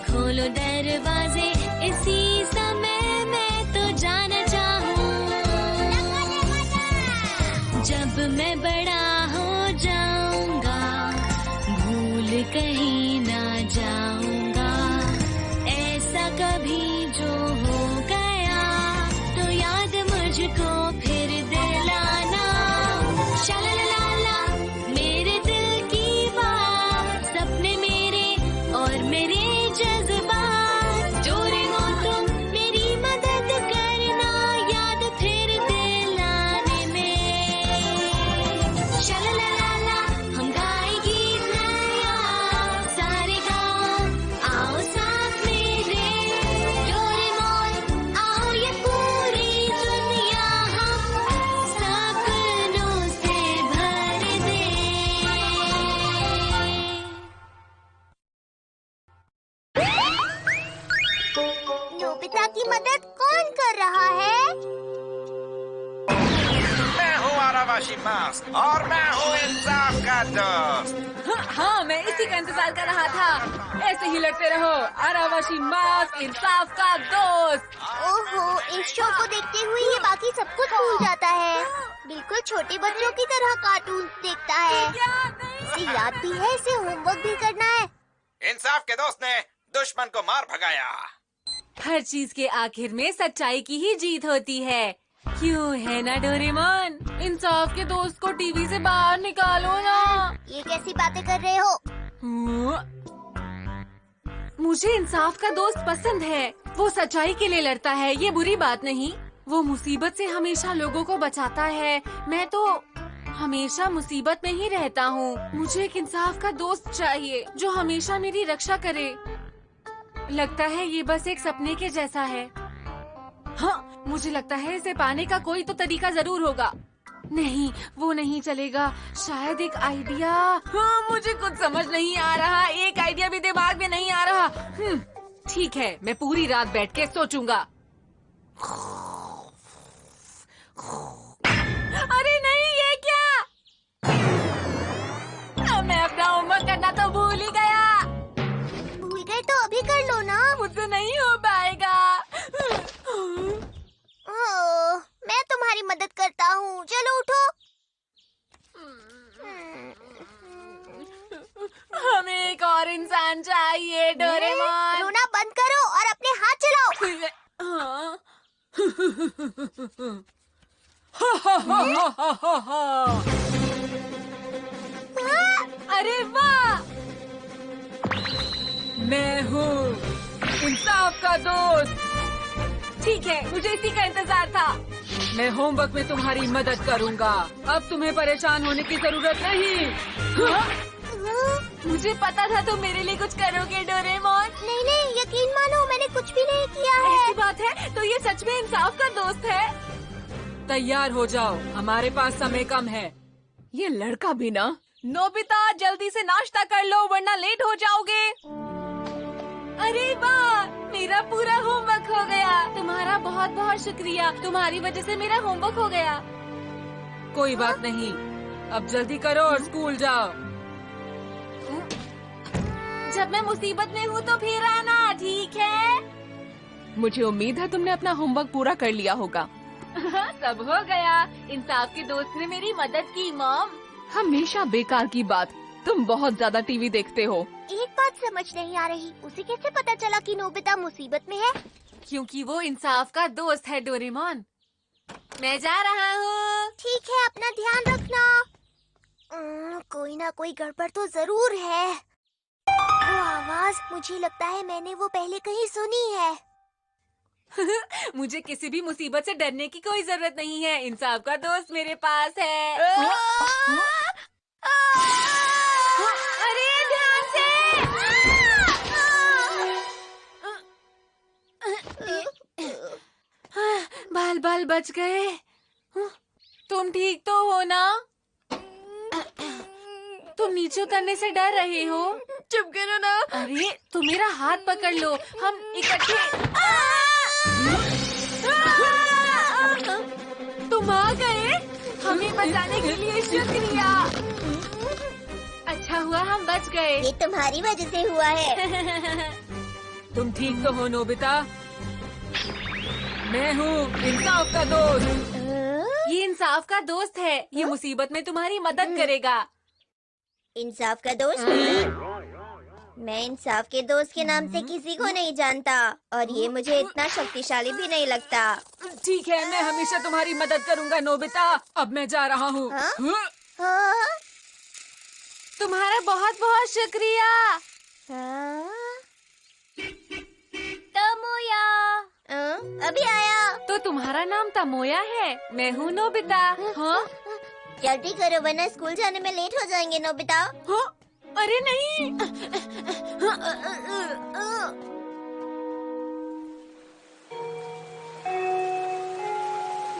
खोलो दरवाजे, इसी समय मैं तो जाना चाहूँ। जब मैं बड़ा हो जाऊंगा, भूल कहीं ना जाऊंगा। ऐसा कभी जो हो गया तो याद मुझको फिर दिलाना। शालालाला मेरे दिल की बात, सपने मेरे और मेरे जज्बात। डोरेमोन तुम मेरी मदद करना, याद फिर दिलाने में। शालालाला हम गाए गीत नया, सारे गाँव आओ साथ मेरे। डोरेमोन आओ ये पूरी दुनिया हम सपनों से भर दे। नोबिता की मदद कौन कर रहा है? मैं हूँ आरावाशी मास्क और मैं हूँ इंसाफ का दोस्त। हाँ, मैं इसी का इंतजार कर रहा था। ऐसे ही लड़ते रहो, आरावाशी मास्क इंसाफ का दोस्त। ओहो, इस शो को देखते हुए ये बाकी सब कुछ भूल जाता है। बिल्कुल छोटे बच्चों की तरह कार्टून देखता है। इसे याद भी है, इसे होमवर्क भी करना है। इंसाफ के दोस्त ने दुश्मन को मार भगाया। हर चीज के आखिर में सच्चाई की ही जीत होती है, क्यों है ना डोरेमोन? इंसाफ के दोस्त को टीवी से बाहर निकालो ना। ये कैसी बातें कर रहे हो? मुझे इंसाफ का दोस्त पसंद है। वो सच्चाई के लिए लड़ता है, ये बुरी बात नहीं। वो मुसीबत से हमेशा लोगों को बचाता है। मैं तो हमेशा मुसीबत में ही रहता हूँ। मुझे एक इंसाफ का दोस्त चाहिए जो हमेशा मेरी रक्षा करे। लगता है ये बस एक सपने के जैसा है। हाँ, मुझे लगता है इसे पाने का कोई तो तरीका जरूर होगा। नहीं, वो नहीं चलेगा। शायद एक आइडिया। हाँ, मुझे कुछ समझ नहीं आ रहा। एक आइडिया भी दिमाग में नहीं आ रहा। ठीक है, मैं पूरी रात बैठ के सोचूंगा। अरे नहीं, ये क्या? मैं अपना होमवर्क करना तो भूल ही गया। भूल गए तो अभी कर लो ना। मुझसे नहीं हो पाएगा। ओह, मैं तुम्हारी मदद करता हूँ। चलो उठो। हमें एक और इंसान चाहिए डोरेमोन। रोना बंद करो और अपने हाथ चलाओ। अरे वाह, मैं हूँ इंसाफ का दोस्त। ठीक है, मुझे इसी का इंतजार था। मैं होमवर्क में तुम्हारी मदद करूँगा। अब तुम्हें परेशान होने की जरूरत नहीं। मुझे पता था तुम मेरे लिए कुछ करोगे डोरेमोन। नहीं नहीं, यकीन मानो मैंने कुछ भी नहीं किया है। ऐसी बात है तो ये सच में इंसाफ का दोस्त है। तैयार हो जाओ, हमारे पास समय कम है। ये लड़का भी ना। नोबिता, जल्दी से नाश्ता कर लो वरना लेट हो जाओगे। अरे वाह, मेरा पूरा होमवर्क हो गया। तुम्हारा बहुत बहुत शुक्रिया। तुम्हारी वजह से मेरा होमवर्क हो गया। कोई बात नहीं, अब जल्दी करो और स्कूल जाओ। जब मैं मुसीबत में हूँ तो फिर आना, ठीक है? मुझे उम्मीद है तुमने अपना होमवर्क पूरा कर लिया होगा। सब हो गया। इंसाफ के दोस्त ने मेरी मदद की मॉम। हमेशा बेकार की बात, तुम बहुत ज्यादा टीवी देखते हो। एक बात समझ नहीं आ रही, उसे कैसे पता चला कि नोबिता मुसीबत में है? क्योंकि वो इंसाफ का दोस्त है डोरेमोन। मैं जा रहा हूँ। ठीक है, अपना ध्यान रखना। कोई ना कोई गड़बड़ तो जरूर है। वो आवाज, मुझे लगता है मैंने वो पहले कहीं सुनी है। मुझे किसी भी मुसीबत से डरने की कोई जरूरत नहीं है। इंसाफ का दोस्त मेरे पास है। अरे ध्यान से। बाल बाल बच गए। तुम ठीक तो हो ना? तुम नीचे उतरने से डर रहे हो? चुप करो ना। अरे तुम मेरा हाथ पकड़ लो, हम इकट्ठे। तुम आ गए, हमें बचाने के लिए शुक्रिया। अच्छा हुआ हम बच गए। ये तुम्हारी वजह से हुआ है। तुम ठीक तो हो नोबिता? मैं हूँ इंसाफ का दोस्त। ये इंसाफ का दोस्त है। ये मुसीबत में तुम्हारी मदद करेगा। इंसाफ का दोस्त? मैं इंसाफ के दोस्त के नाम से किसी को नहीं जानता और ये मुझे इतना शक्तिशाली भी नहीं लगता। ठीक है, मैं हमेशा तुम्हारी मदद करूंगा नोबिता। अब मैं जा रहा हूँ। हाँ? तुम्हारा बहुत बहुत शुक्रिया। तमोया अभी आया। तो तुम्हारा नाम तमोया है? मैं हूँ नोबिता। हाँ? जल्दी करो वरना स्कूल जाने में लेट हो जाएंगे नोबिता। हाँ? अरे नहीं।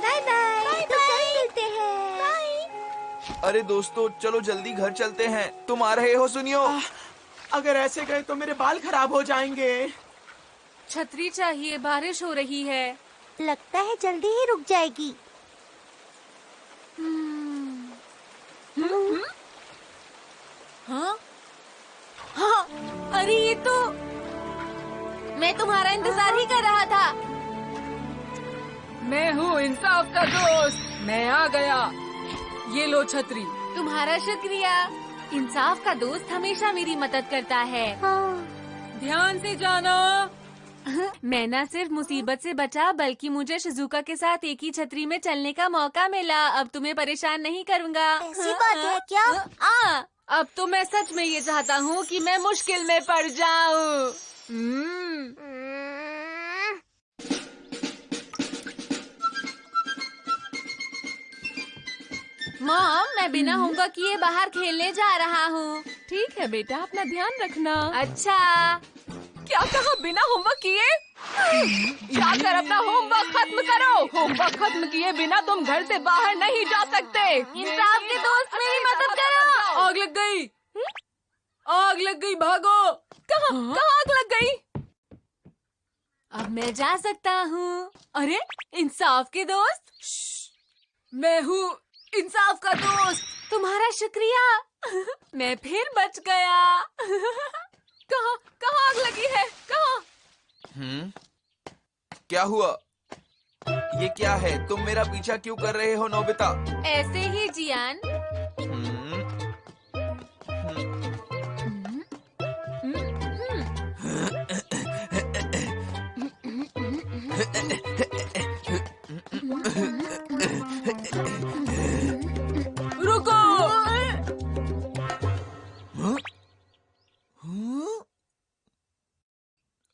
Bye bye. तो कल मिलते हैं। बाय। अरे दोस्तों, चलो जल्दी घर चलते हैं। तुम आ रहे हो? सुनियो। अगर ऐसे गए तो मेरे बाल खराब हो जाएंगे। छतरी चाहिए, बारिश हो रही है। लगता है जल्दी ही रुक जाएगी। हाँ? हाँ? अरे ये तो मैं तुम्हारा इंतजार ही कर रहा था। मैं हूँ इंसाफ का दोस्त। मैं आ गया। ये लो छतरी। तुम्हारा शुक्रिया। इंसाफ का दोस्त हमेशा मेरी मदद करता है। ध्यान से जाना। मैं न सिर्फ मुसीबत से बचा बल्कि मुझे शिजुका के साथ एक ही छतरी में चलने का मौका मिला। अब तुम्हें परेशान नहीं करूँगा। ऐसी बात है क्या? अब तो मैं सच में ये चाहता हूँ कि मैं मुश्किल में पड़ जाऊँ। मॉम, मैं बिना होमवर्क किए बाहर खेलने जा रहा हूँ। ठीक है बेटा, अपना ध्यान रखना। अच्छा। क्या कहा? बिना होमवर्क किए? जाकर अपना होमवर्क खत्म करो। होमवर्क खत्म किए बिना तुम घर से बाहर नहीं जा सकते। इंसाफ के दोस्त मेरी मदद करो। आग लग गई। आग लग गई, भागो। कहाँ आग लग गई? अब मैं जा सकता हूँ। अरे इंसाफ के दोस्त। मैं हूँ इंसाफ का दोस्त। तुम्हारा शुक्रिया। मैं फिर बच गया। कहाँ आग लगी है? कहाँ? क्या हुआ? ये क्या है? तुम मेरा पीछा क्यों कर रहे हो नोबिता? ऐसे ही जियान। रुको।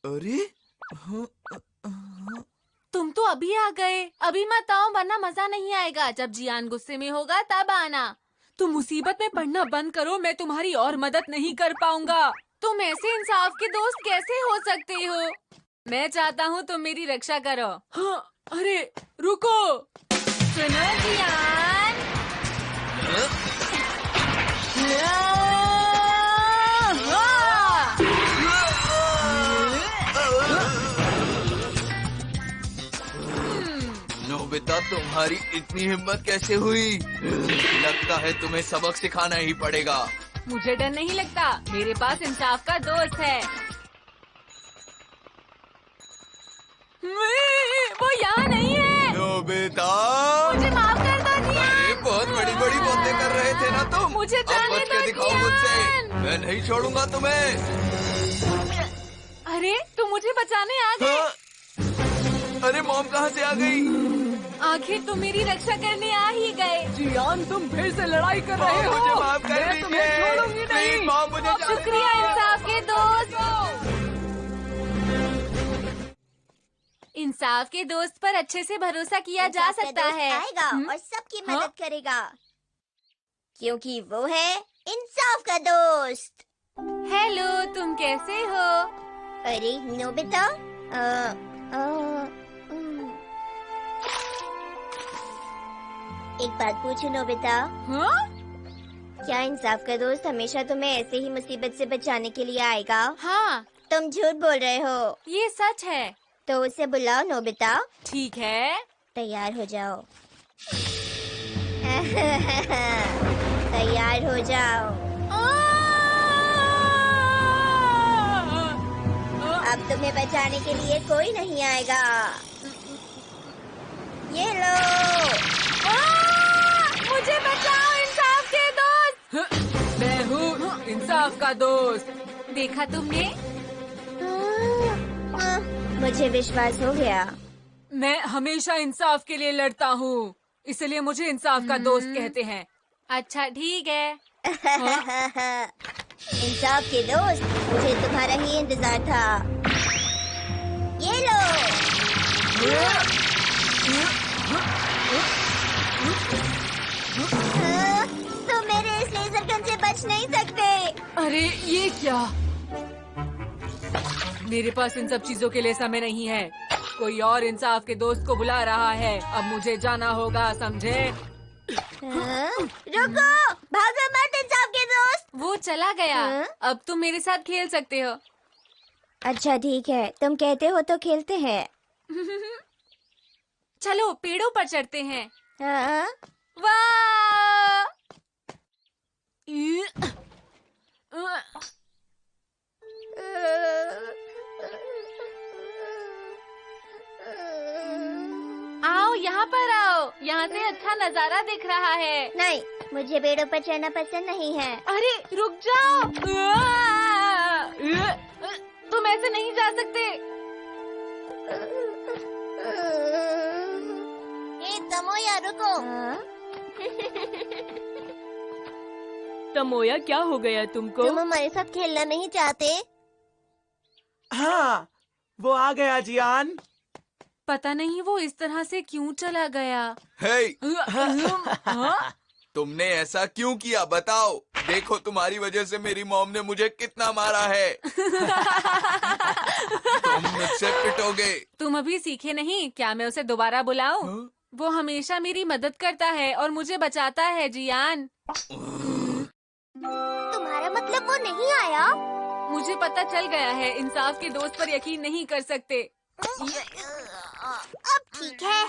अरे तुम तो अभी आ गए। अभी मत आओ वरना मजा नहीं आएगा। जब जियान गुस्से में होगा तब आना। तुम मुसीबत में पड़ना बंद करो। मैं तुम्हारी और मदद नहीं कर पाऊंगा। तुम ऐसे इंसाफ के दोस्त कैसे हो सकते हो? मैं चाहता हूँ तुम मेरी रक्षा करो। हाँ, अरे रुको। सुनो जियान। नोबिता, तुम्हारी इतनी हिम्मत कैसे हुई? लगता है तुम्हें सबक सिखाना ही पड़ेगा। मुझे डर नहीं लगता। मेरे पास इंसाफ का दोस्त है। वो यहाँ नहीं है। नोबिता, मुझे माफ कर दो जियान। अरे बहुत बड़ी बड़ी बातें कर रहे थे ना तुम। मुझे अब जाने बच के दो दिखाओ जियान। मुझसे। मैं नहीं छोड़ूंगा तुम्हें। अरे तुम मुझे बचाने आ गए। हाँ? अरे मॉम कहाँ से आ गई? आखिर तुम मेरी रक्षा करने आ ही गए। जियान, तुम फिर से लड़ाई कर रहे हो। मुझे माफ कर मैं तुम्हें दीजिए। छोड़ूंगी प्लीज नहीं। मॉम, मुझे जाने दो। शुक्रिया इंसाफ के दोस्त। इंसाफ के दोस्त पर अच्छे से भरोसा किया जा इंसाफ का सकता दोस्त है। आएगा और सबकी हाँ? मदद करेगा क्योंकि वो है इंसाफ का दोस्त। हेलो, तुम कैसे हो? अरे नोबिता, एक बात पूछूं नोबिता? हाँ? क्या इंसाफ का दोस्त हमेशा तुम्हें ऐसे ही मुसीबत से बचाने के लिए आएगा? हाँ, तुम झूठ बोल रहे हो। ये सच है। तो उसे बुलाओ नोबिता। ठीक है। तैयार हो जाओ। तैयार हो जाओ। अब तुम्हें बचाने के लिए कोई नहीं आएगा। ये लो। मुझे बचाओ इंसाफ के दोस्त। मैं हूँ इंसाफ का दोस्त। देखा तुमने? मुझे विश्वास हो गया। मैं हमेशा इंसाफ के लिए लड़ता हूँ, इसलिए मुझे इंसाफ का दोस्त कहते हैं। अच्छा ठीक है। इंसाफ के दोस्त, मुझे तुम्हारा ही इंतजार था। ये लो। तुम मेरे इस लेजर गन से बच नहीं सकते। अरे ये क्या? मेरे पास इन सब चीजों के लिए समय नहीं है। कोई और इंसाफ के दोस्त को बुला रहा है। अब मुझे जाना होगा, समझे? रुको, भागो मत इंसाफ के दोस्त। वो चला गया। अब तुम मेरे साथ खेल सकते हो। अच्छा ठीक है, तुम कहते हो तो खेलते हैं। चलो पेड़ों पर चढ़ते हैं। हाँ? वाह! आओ यहाँ पर आओ, यहाँ से अच्छा नजारा दिख रहा है। नहीं, मुझे पेड़ों पर चढ़ना पसंद नहीं है। अरे रुक जाओ। तुम ऐसे नहीं जा सकते। तमोया रुको। तमोया क्या हो गया तुमको? तुम हमारे साथ खेलना नहीं चाहते? हाँ, वो आ गया जियान। पता नहीं वो इस तरह से क्यों चला गया। हे, हाँ? तुमने ऐसा क्यों किया बताओ? देखो तुम्हारी वजह से मेरी मॉम ने मुझे कितना मारा है। तुम मुझसे पिटोगे। तुम अभी सीखे नहीं क्या? मैं उसे दोबारा बुलाऊं? हाँ? वो हमेशा मेरी मदद करता है और मुझे बचाता है जियान। तुम्हारा मतलब वो नहीं आया? मुझे पता चल गया है, इंसाफ के दोस्त पर यकीन नहीं कर सकते। अब ठीक है।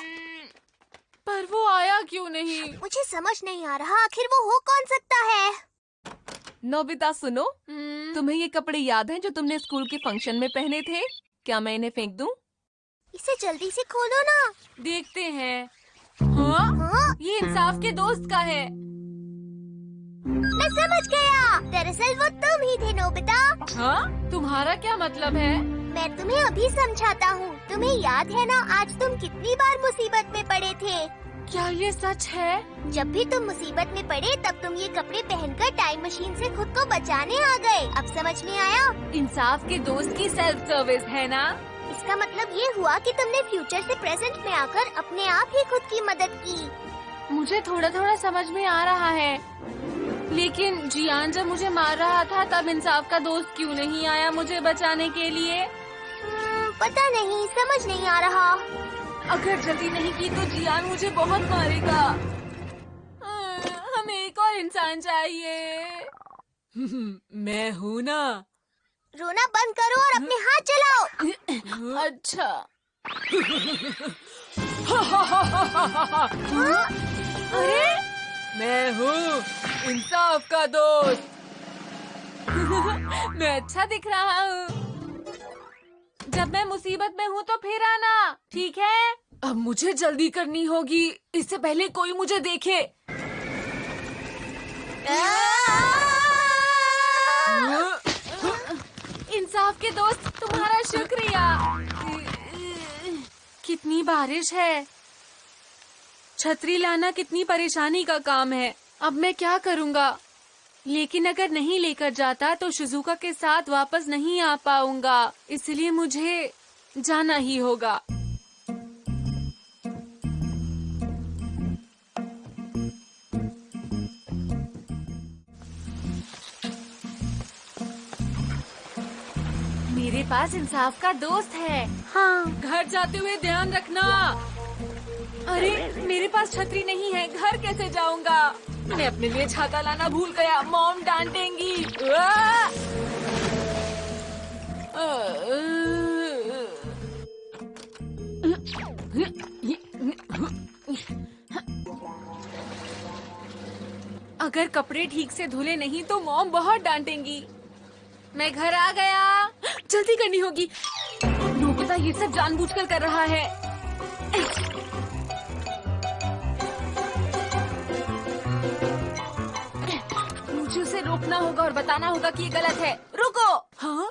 पर वो आया क्यों नहीं? मुझे समझ नहीं आ रहा, आखिर वो हो कौन सकता है? नोबिता सुनो, तुम्हें ये कपड़े याद हैं जो तुमने स्कूल के फंक्शन में पहने थे? क्या मैं इन्हें फेंक दूं? इसे जल्दी से खोलो ना। देखते हैं। हाँ? हाँ? ये इंसाफ के दोस्त का है। मैं समझ गया, दरअसल वो तुम ही थे नोबिता। हाँ? तुम्हारा क्या मतलब है? मैं तुम्हें अभी समझाता हूँ। तुम्हें याद है ना, आज तुम कितनी बार मुसीबत में पड़े थे? क्या ये सच है? जब भी तुम मुसीबत में पड़े तब तुम ये कपड़े पहनकर टाइम मशीन से खुद को बचाने आ गए। अब समझ में आया? इंसाफ के दोस्त की सेल्फ सर्विस है ना? इसका मतलब ये हुआ कि तुमने फ्यूचर से प्रेजेंट में आकर अपने आप ही खुद की मदद की। मुझे थोड़ा थोड़ा समझ में आ रहा है, लेकिन जियान जब मुझे मार रहा था तब इंसाफ का दोस्त क्यों नहीं आया मुझे बचाने के लिए? पता नहीं, समझ नहीं आ रहा। अगर जल्दी नहीं की तो जियान मुझे बहुत मारेगा। हमें एक और इंसान चाहिए। मैं हूँ ना। रोना बंद करो और अपने हाथ चलाओ। अच्छा। अरे मैं हूँ इंसाफ का दोस्त। मैं अच्छा दिख रहा हूँ। जब मैं मुसीबत में हूँ तो फिर आना, ठीक है? अब मुझे जल्दी करनी होगी, इससे पहले कोई मुझे देखे। इंसाफ के दोस्त, तुम्हारा शुक्रिया। कितनी बारिश है। छतरी लाना कितनी परेशानी का काम है। अब मैं क्या करूँगा? लेकिन अगर नहीं लेकर जाता तो शिजुका के साथ वापस नहीं आ पाऊंगा, इसलिए मुझे जाना ही होगा। मेरे पास इंसाफ का दोस्त है। हाँ, घर जाते हुए ध्यान रखना। अरे मेरे पास छतरी नहीं है, घर कैसे जाऊंगा? मैं अपने लिए छाता लाना भूल गया, मॉम डांटेंगी। अगर कपड़े ठीक से धुले नहीं तो मॉम बहुत डांटेंगी। मैं घर आ गया। जल्दी करनी होगी। नोबिता ये सब जानबूझकर कर रहा है। मुझे उसे रोकना होगा और बताना होगा कि ये गलत है। रुको। हाँ,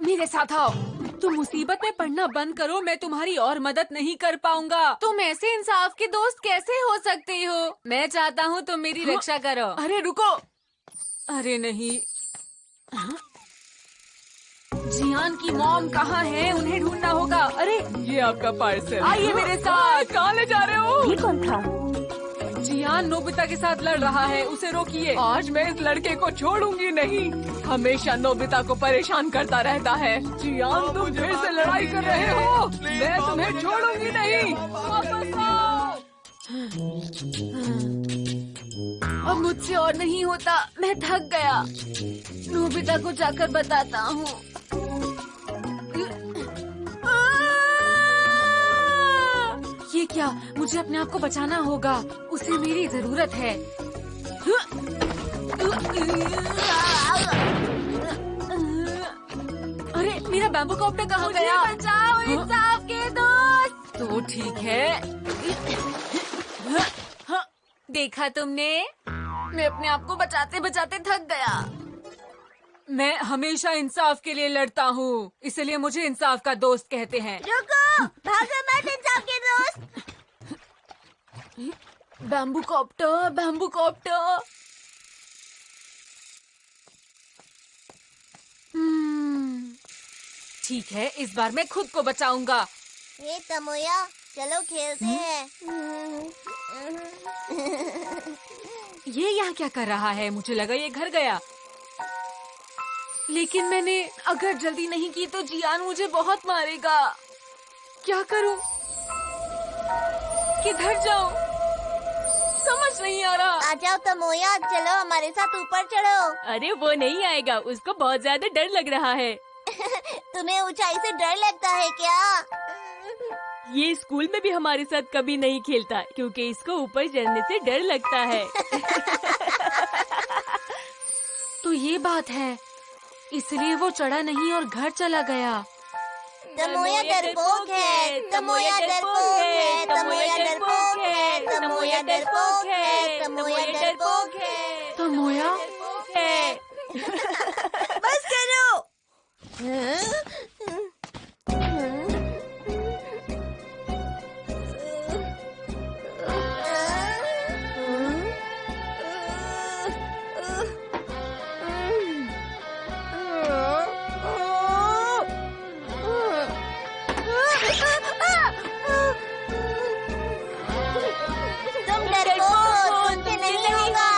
मेरे साथ आओ। तुम मुसीबत में पड़ना बंद करो, मैं तुम्हारी और मदद नहीं कर पाऊंगा। तुम ऐसे इंसाफ के दोस्त कैसे हो सकते हो? मैं चाहता हूँ तुम मेरी रक्षा करो। अरे रुको। अरे नहीं। जियान की मॉम कहाँ है? उन्हें ढूंढना होगा। अरे ये आपका पार्सल। आइए मेरे साथ। कहाँ ले जा रहे हो? ये कौन था? जियान नोबिता के साथ लड़ रहा है, उसे रोकिए। आज मैं इस लड़के को छोड़ूंगी नहीं। हमेशा नोबिता को परेशान करता रहता है। जियान तुम फिर से लड़ाई कर रहे हो, मैं तुम्हें छोड़ूंगी नहीं। वापस आओ। अब मुझसे और नहीं होता, मैं थक गया। नोबिता को जाकर बताता हूँ। ये क्या? मुझे अपने आप को बचाना होगा, उसे मेरी जरूरत है। अरे मेरा बैम्बू कॉप्टर कहाँ गया? बचाओ इंसाफ के दोस्त। तो ठीक है। देखा तुमने? मैं अपने आप को बचाते बचाते थक गया। मैं हमेशा इंसाफ के लिए लड़ता हूँ, इसलिए मुझे इंसाफ का दोस्त कहते हैं। रुको, भागो मत इंसाफ के दोस्त। Bamboo copter, bamboo copter. ठीक है, इस बार मैं खुद को बचाऊंगा। ये तमोया, चलो खेलते हैं। ये यहाँ क्या कर रहा है? मुझे लगा ये घर गया, लेकिन मैंने अगर जल्दी नहीं की तो जियान मुझे बहुत मारेगा। क्या करूं? किधर जाऊं? समझ नहीं आ रहा। आ जाओ तमोया, चलो हमारे साथ ऊपर चढ़ो। अरे वो नहीं आएगा, उसको बहुत ज्यादा डर लग रहा है। तुम्हें ऊंचाई से डर लगता है क्या? ये स्कूल में भी हमारे साथ कभी नहीं खेलता क्योंकि इसको ऊपर चढ़ने से डर लगता है। तो ये बात है, इसलिए वो चढ़ा नहीं और घर चला गया। तमोया डरपोक है, तमोया डरपोक है, तमोया डरपोक है, तमोया डरपोक है, तमोया डरपोक है। तमोया है। बस करो। तुम डरपोक हो, तुमसे नहीं होगा।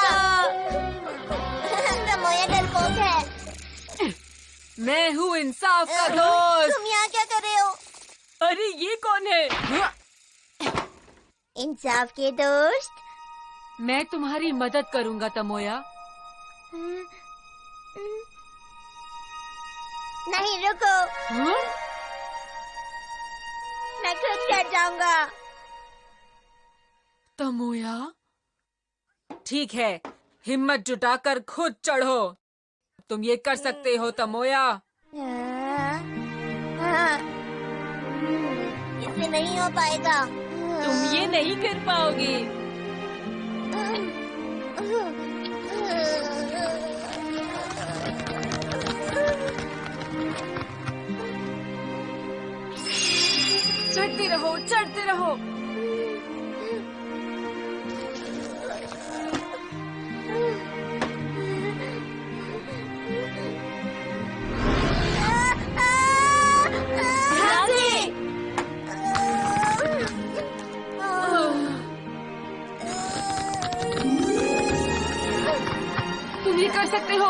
तमोया डरपोक है। मैं हूँ इंसाफ का दोस्त। तुम यहाँ क्या कर रहे हो? अरे ये कौन है? इंसाफ के दोस्त। मैं तुम्हारी मदद करूँगा तमोया। नहीं रुको, मैं खुद चढ़ जाऊंगा। तमोया ठीक है, हिम्मत जुटाकर खुद चढ़ो। तुम ये कर सकते हो तमोया। इससे नहीं हो पाएगा। तुम ये नहीं कर पाओगे। चढ़ते रहो, चढ़ते रहो। तुम ये कर सकते हो।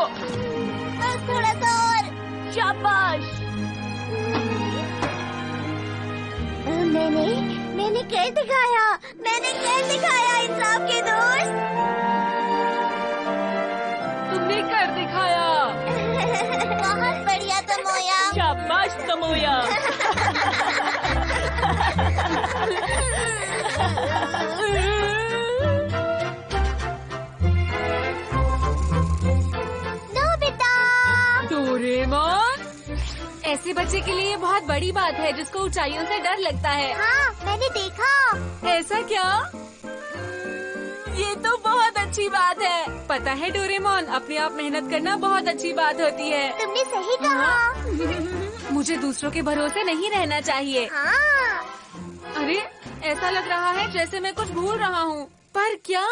बस थोड़ा सा और। शाबाश। मैंने कर दिखाया, मैंने कर दिखाया इंसाफ के दोस्त। तुमने कर दिखाया। बहुत बढ़िया तमोया। शाबाश तमोया। नोबिता। डोरेमोन, ऐसे बच्चे के लिए ये बहुत बड़ी बात है जिसको ऊंचाइयों से डर लगता है। हाँ, मैंने देखा। ऐसा क्या? ये तो बहुत अच्छी बात है। पता है डोरेमोन, अपने आप मेहनत करना बहुत अच्छी बात होती है। तुमने सही कहा। मुझे दूसरों के भरोसे नहीं रहना चाहिए। हाँ। अरे, ऐसा लग रहा है जैसे मैं कुछ भूल रहा हूँ, पर क्या?